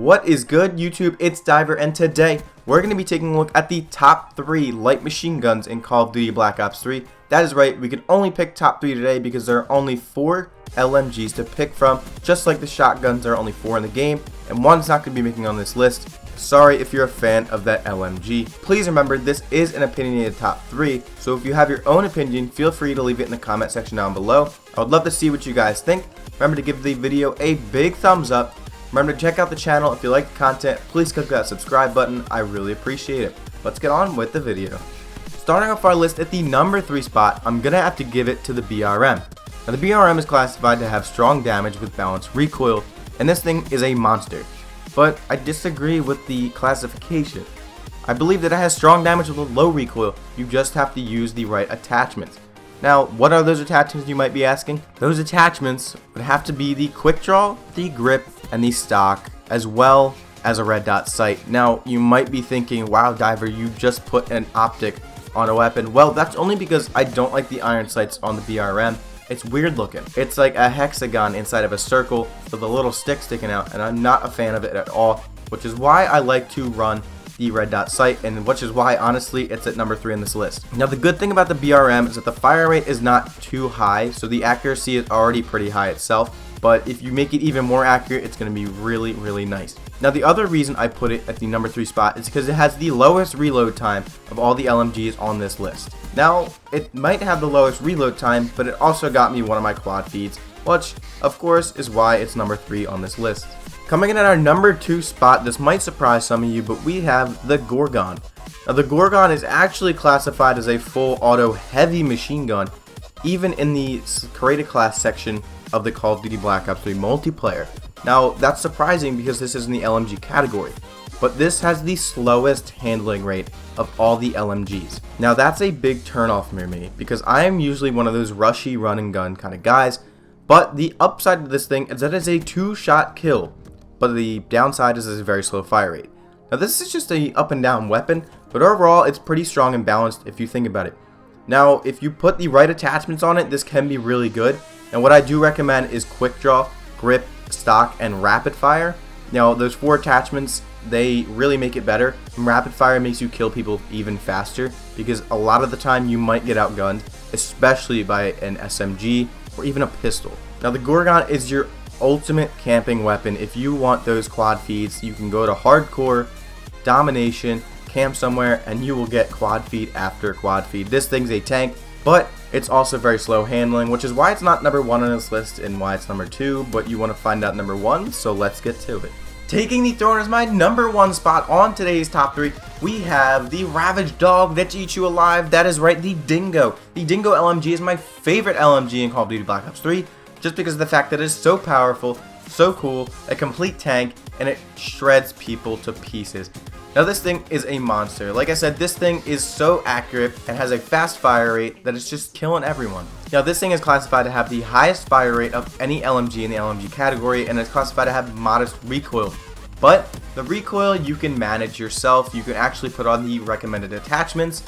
What is good, YouTube? It's Diver, and today we're going to be taking a look at the top 3 light machine guns in Call of Duty Black Ops 3. That is right, we can only pick top 3 today because there are only 4 LMGs to pick from. Just like the shotguns, there are only 4 in the game, and one's not going to be making on this list. Sorry if you're a fan of that LMG. Please remember, this is an opinionated top 3, so if you have your own opinion, feel free to leave it in the comment section down below. I would love to see what you guys think. Remember to give the video a big thumbs up. Remember to check out the channel. If you like the content, please click that subscribe button. I really appreciate it. Let's get on with the video. Starting off our list at the number 3 spot, I'm going to have to give it to the BRM. Now the BRM is classified to have strong damage with balanced recoil, and this thing is a monster. But I disagree with the classification. I believe that it has strong damage with a low recoil. You just have to use the right attachments. Now, what are those attachments, you might be asking? Those attachments would have to be the quick draw, the grip, and the stock, as well as a red dot sight. Now, you might be thinking, wow, Diver, you just put an optic on a weapon. Well, that's only because I don't like the iron sights on the BRM. It's weird looking. It's like a hexagon inside of a circle with a little stick sticking out, and I'm not a fan of it at all, which is why I like to run the red dot sight, and which is why honestly it's at number 3 on this list. Now the good thing about the BRM is that the fire rate is not too high, so the accuracy is already pretty high itself, but if you make it even more accurate, it's going to be really nice. Now the other reason I put it at the number 3 spot is because it has the lowest reload time of all the LMGs on this list. Now it might have the lowest reload time, but it also got me one of my quad feeds, which of course is why it's number 3 on this list. Coming in at our number 2 spot, this might surprise some of you, but we have the Gorgon. Now the Gorgon is actually classified as a full auto heavy machine gun, even in the created class section of the Call of Duty Black Ops 3 multiplayer. Now that's surprising because this is in the LMG category, but this has the slowest handling rate of all the LMGs. Now that's a big turnoff for me because I am usually one of those rushy run and gun kind of guys, but the upside of this thing is that it's a 2-shot kill. But the downside is a very slow fire rate. Now this is just a up and down weapon, but overall it's pretty strong and balanced if you think about it. Now if you put the right attachments on it, this can be really good. And what I do recommend is quick draw, grip, stock, and rapid fire. Now those 4 attachments, they really make it better. And rapid fire makes you kill people even faster because a lot of the time you might get outgunned, especially by an SMG or even a pistol. Now the Gorgon is your ultimate camping weapon. If you want those quad feeds, you can go to hardcore, domination, camp somewhere, and you will get quad feed after quad feed. This thing's a tank, but it's also very slow handling, which is why it's not number 1 on this list and why it's number 2, but you want to find out number 1, so let's get to it. Taking the throne as my number 1 spot on today's top 3, we have the Ravage Dog that eats you alive. That is right, the Dingo. The Dingo LMG is my favorite LMG in Call of Duty Black Ops 3, just because of the fact that it is so powerful, so cool, a complete tank, and it shreds people to pieces. Now this thing is a monster. Like I said, this thing is so accurate and has a fast fire rate that it's just killing everyone. Now this thing is classified to have the highest fire rate of any LMG in the LMG category, and it's classified to have modest recoil. But the recoil you can manage yourself. You can actually put on the recommended attachments,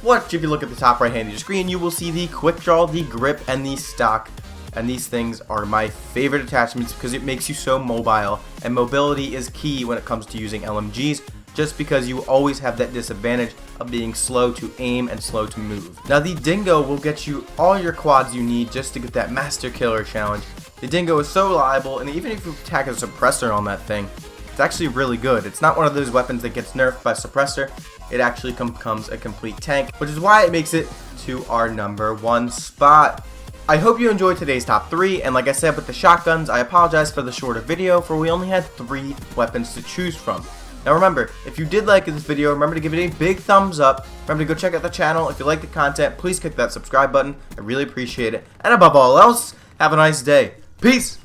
which if you look at the top right hand of your screen, you will see the quick draw, the grip, and the stock. And these things are my favorite attachments because it makes you so mobile, and mobility is key when it comes to using LMGs, just because you always have that disadvantage of being slow to aim and slow to move. Now the Dingo will get you all your quads you need just to get that Master Killer challenge. The Dingo is so reliable, and even if you attack a suppressor on that thing, it's actually really good. It's not one of those weapons that gets nerfed by suppressor. It actually becomes a complete tank, which is why it makes it to our number 1 spot. I hope you enjoyed today's top 3, and like I said with the shotguns, I apologize for the shorter video, for we only had 3 weapons to choose from. Now remember, if you did like this video, remember to give it a big thumbs up. Remember to go check out the channel. If you like the content, please click that subscribe button. I really appreciate it. And above all else, have a nice day. Peace!